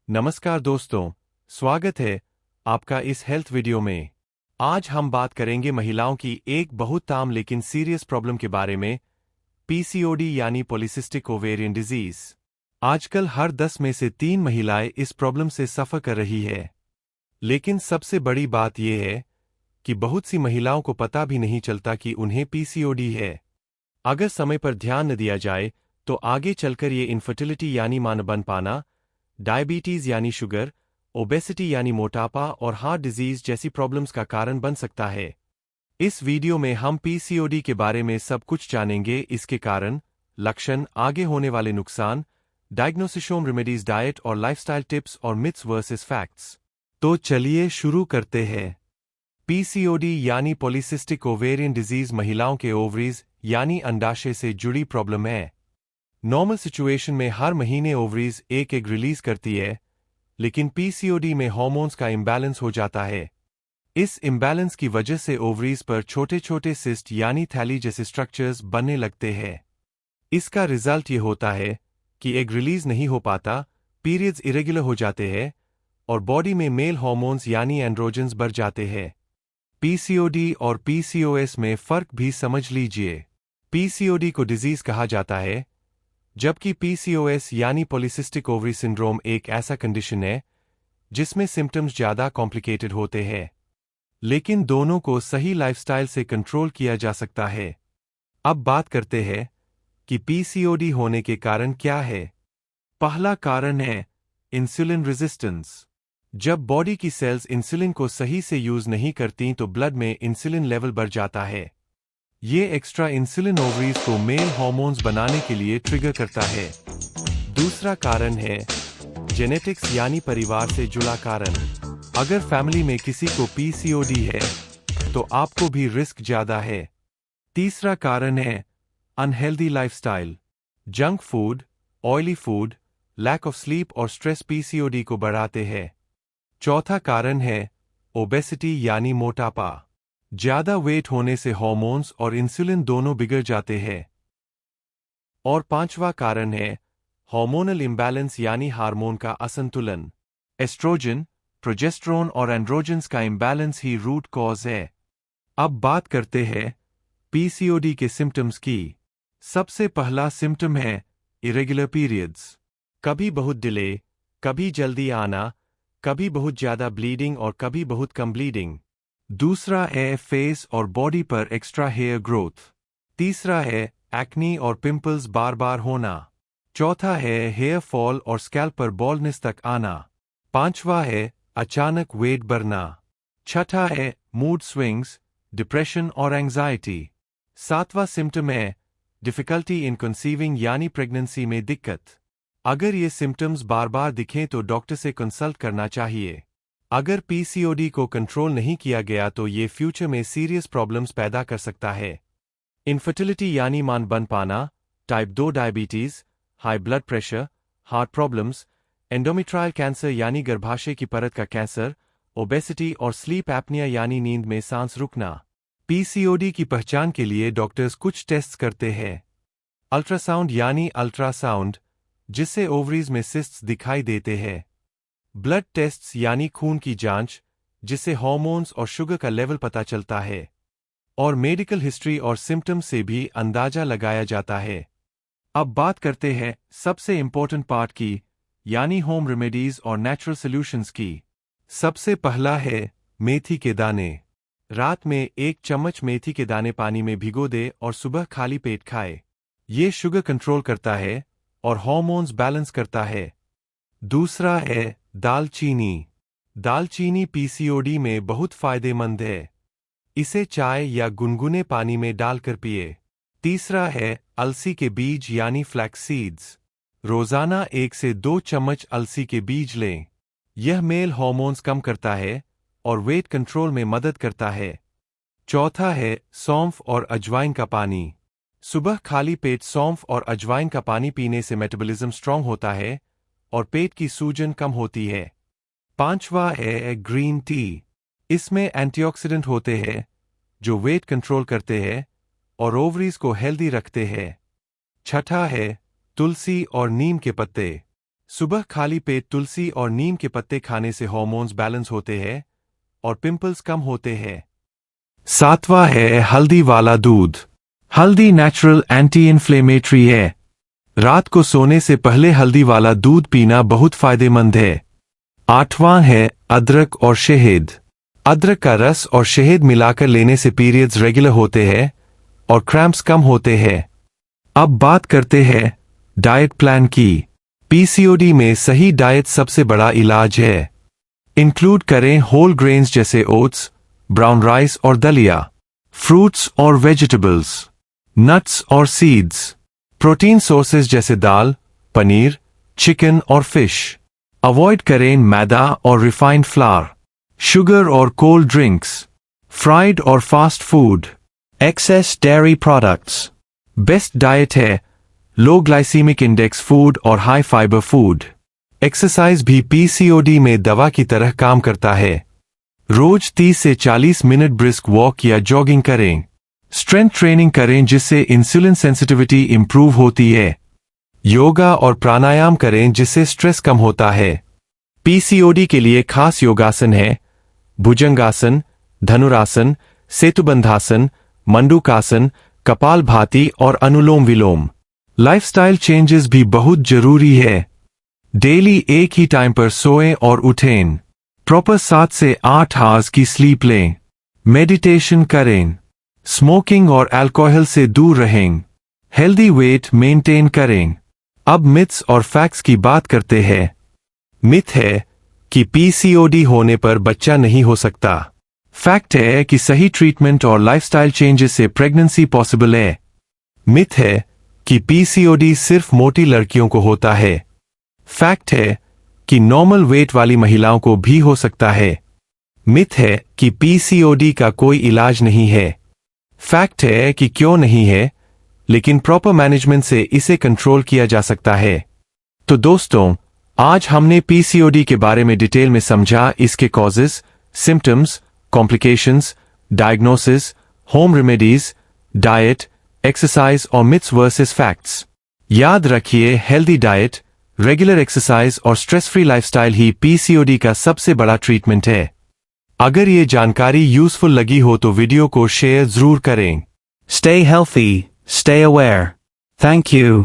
नमस्कार दोस्तों, स्वागत है आपका इस हेल्थ वीडियो में। आज हम बात करेंगे महिलाओं की एक बहुत आम लेकिन सीरियस प्रॉब्लम के बारे में, पीसीओडी यानी पॉलीसिस्टिक ओवेरियन डिजीज। आजकल हर 10 में से 3 महिलाएं इस प्रॉब्लम से सफ़र कर रही है। लेकिन सबसे बड़ी बात यह है कि बहुत सी महिलाओं को पता भी नहीं चलता कि उन्हें पीसीओडी है। अगर समय पर ध्यान न दिया जाए तो आगे चलकर ये इनफर्टिलिटी यानी मां न बन पाना, डायबिटीज यानी शुगर, ओबेसिटी यानी मोटापा और हार्ट डिजीज जैसी प्रॉब्लम्स का कारण बन सकता है। इस वीडियो में हम पीसीओडी के बारे में सब कुछ जानेंगे, इसके कारण, लक्षण, आगे होने वाले नुकसान, डायग्नोसिस, होम रेमेडीज, डाइट और लाइफस्टाइल टिप्स और मिथ्स वर्सेस फैक्ट्स। तो चलिए शुरू करते हैं। पीसीओडी यानी पॉलीसिस्टिक ओवेरियन डिजीज महिलाओं के ओवरीज यानी अंडाशय से जुड़ी प्रॉब्लम है। नॉर्मल सिचुएशन में हर महीने ओवरीज एक एग रिलीज करती है, लेकिन पीसीओडी में हार्मोन्स का इम्बैलेंस हो जाता है। इस इम्बैलेंस की वजह से ओवरीज पर छोटे छोटे सिस्ट यानी थैली जैसे स्ट्रक्चर्स बनने लगते हैं। इसका रिजल्ट ये होता है कि एग रिलीज नहीं हो पाता, पीरियड्स इरेगुलर हो जाते हैं और बॉडी में मेल हार्मोन्स यानी एंड्रोजन्स बढ़ जाते हैं। पीसीओडी और पीसीओएस में फर्क भी समझ लीजिए। पीसीओडी को डिजीज कहा जाता है, जबकि पीसीओएस यानी पॉलीसिस्टिक ओवरी सिंड्रोम एक ऐसा कंडीशन है जिसमें सिम्टम्स ज़्यादा कॉम्प्लिकेटेड होते हैं। लेकिन दोनों को सही लाइफस्टाइल से कंट्रोल किया जा सकता है। अब बात करते हैं कि पीसीओडी होने के कारण क्या है। पहला कारण है इंसुलिन रेजिस्टेंस। जब बॉडी की सेल्स इंसुलिन को सही से यूज नहीं करती तो ब्लड में इंसुलिन लेवल बढ़ जाता है। ये एक्स्ट्रा इंसुलिन ओवरीज को मेल हार्मोन्स बनाने के लिए ट्रिगर करता है। दूसरा कारण है जेनेटिक्स यानी परिवार से जुड़ा कारण। अगर फैमिली में किसी को पीसीओडी है तो आपको भी रिस्क ज्यादा है। तीसरा कारण है unhealthy lifestyle. Junk food, oily food, lack of sleep और स्ट्रेस पीसीओडी को बढ़ाते हैं। चौथा कारण है ओबेसिटी यानी मोटापा। ज्यादा वेट होने से हार्मोन्स और इंसुलिन दोनों बिगड़ जाते हैं। और पांचवा कारण है हार्मोनल इम्बैलेंस यानी हार्मोन का असंतुलन। एस्ट्रोजन, प्रोजेस्टेरोन और एंड्रोजन्स का इम्बैलेंस ही रूट कॉज है। अब बात करते हैं पीसीओडी के सिम्टम्स की। सबसे पहला सिम्टम है इरेगुलर पीरियड्स। कभी बहुत डिले, कभी जल्दी आना, कभी बहुत ज्यादा ब्लीडिंग और कभी बहुत कम ब्लीडिंग। दूसरा है फेस और बॉडी पर एक्स्ट्रा हेयर ग्रोथ। तीसरा है एक्नी और पिंपल्स बार बार होना। चौथा है हेयर फॉल और स्कैल्प पर बॉल्डनेस तक आना। पांचवा है अचानक वेट बढ़ना। छठा है मूड स्विंग्स, डिप्रेशन और एंजाइटी। सातवां सिम्टम है डिफिकल्टी इन कंसीविंग यानी प्रेगनेंसी में दिक्कत। अगर ये सिम्टम्स बार बार दिखें तो डॉक्टर से कंसल्ट करना चाहिए। अगर पीसीओडी को कंट्रोल नहीं किया गया तो ये फ्यूचर में सीरियस प्रॉब्लम्स पैदा कर सकता है। इनफर्टिलिटी यानी मां बन पाना, type 2 diabetes, high blood pressure, heart problems, endometrial cancer यानी गर्भाशय की परत का कैंसर, ओबेसिटी और स्लीप एपनिया यानी नींद में सांस रुकना। पीसीओडी की पहचान के लिए डॉक्टर्स कुछ टेस्ट करते हैं। अल्ट्रासाउंड यानी अल्ट्रासाउंड, जिससे ओवरीज में सिस्ट्स दिखाई देते हैं। ब्लड टेस्ट्स यानी खून की जांच, जिससे हार्मोन्स और शुगर का लेवल पता चलता है। और मेडिकल हिस्ट्री और सिम्टम्स से भी अंदाजा लगाया जाता है। अब बात करते हैं सबसे इंपॉर्टेंट पार्ट की, यानी होम रेमेडीज और नेचुरल सॉल्यूशंस की। सबसे पहला है मेथी के दाने। रात में 1 चम्मच मेथी के दाने पानी में भिगो दे और सुबह खाली पेट खाए। ये शुगर कंट्रोल करता है और हार्मोन्स बैलेंस करता है। दूसरा है दालचीनी। दालचीनी पीसीओडी में बहुत फायदेमंद है। इसे चाय या गुनगुने पानी में डालकर पिए। तीसरा है अलसी के बीज यानी फ्लैक्स सीड्स। रोजाना 1 से 2 चम्मच अलसी के बीज लें। यह मेल हार्मोन्स कम करता है और वेट कंट्रोल में मदद करता है। चौथा है सौंफ और अजवाइन का पानी। सुबह खाली पेट सौंफ और अजवाइन का पानी पीने से मेटाबॉलिज्म स्ट्रांग होता है और पेट की सूजन कम होती है। पांचवा है ग्रीन टी। इसमें एंटीऑक्सीडेंट होते हैं जो वेट कंट्रोल करते हैं और ओवरीज को हेल्दी रखते हैं। छठा है तुलसी और नीम के पत्ते। सुबह खाली पेट तुलसी और नीम के पत्ते खाने से हार्मोन्स बैलेंस होते हैं और पिंपल्स कम होते हैं। 7वां है हल्दी वाला दूध। हल्दी नेचुरल एंटी इन्फ्लेमेटरी है। रात को सोने से पहले हल्दी वाला दूध पीना बहुत फायदेमंद है। 8वां है अदरक और शहद। अदरक का रस और शहद मिलाकर लेने से पीरियड्स रेगुलर होते हैं और क्रैम्प्स कम होते हैं। अब बात करते हैं डाइट प्लान की। पीसीओडी में सही डाइट सबसे बड़ा इलाज है। इंक्लूड करें होल ग्रेन्स जैसे ओट्स, ब्राउन राइस और दलिया, फ्रूट्स और वेजिटेबल्स, नट्स और सीड्स, प्रोटीन सोर्सेज जैसे दाल, पनीर, चिकन और फिश। अवॉइड करें मैदा और रिफाइंड फ्लावर, शुगर और कोल्ड ड्रिंक्स, फ्राइड और fast food, excess dairy products. Best diet है लो ग्लाइसीमिक इंडेक्स फूड और हाई फाइबर फूड। एक्सरसाइज भी पीसीओडी में दवा की तरह काम करता है। रोज 30 से 40 मिनट ब्रिस्क वॉक या जॉगिंग करें। स्ट्रेंथ ट्रेनिंग करें जिससे इंसुलिन सेंसिटिविटी इंप्रूव होती है। योगा और प्राणायाम करें जिससे स्ट्रेस कम होता है। पीसीओडी के लिए खास योगासन है भुजंगासन, धनुरासन, सेतुबंधासन, मंडूकासन, कपालभाति और अनुलोम विलोम। लाइफस्टाइल चेंजेस भी बहुत जरूरी है। डेली एक ही टाइम पर सोएं और उठें। प्रॉपर 7 से 8 आवर्स की स्लीप लें। मेडिटेशन करें। स्मोकिंग और अल्कोहल से दूर रहें। हेल्दी वेट मेंटेन करें। अब मिथ्स और फैक्ट्स की बात करते हैं। मिथ है कि पीसीओडी होने पर बच्चा नहीं हो सकता। फैक्ट है कि सही ट्रीटमेंट और लाइफस्टाइल चेंजेस से प्रेगनेंसी पॉसिबल है। मिथ है कि पीसीओडी सिर्फ मोटी लड़कियों को होता है। फैक्ट है कि नॉर्मल वेट वाली महिलाओं को भी हो सकता है। मिथ है कि पीसीओडी का कोई इलाज नहीं है। फैक्ट है कि क्यों नहीं है, लेकिन प्रॉपर मैनेजमेंट से इसे कंट्रोल किया जा सकता है। तो दोस्तों, आज हमने पीसीओडी के बारे में डिटेल में समझा, इसके causes, symptoms, complications, diagnosis, home remedies, diet, exercise और मिथ्स वर्सेस फैक्ट्स। याद रखिए, हेल्दी डाइट, रेगुलर एक्सरसाइज और स्ट्रेस फ्री लाइफस्टाइल ही पीसीओडी का सबसे बड़ा ट्रीटमेंट है। अगर ये जानकारी यूजफुल लगी हो तो वीडियो को शेयर जरूर करें। Stay healthy, stay aware. Thank you.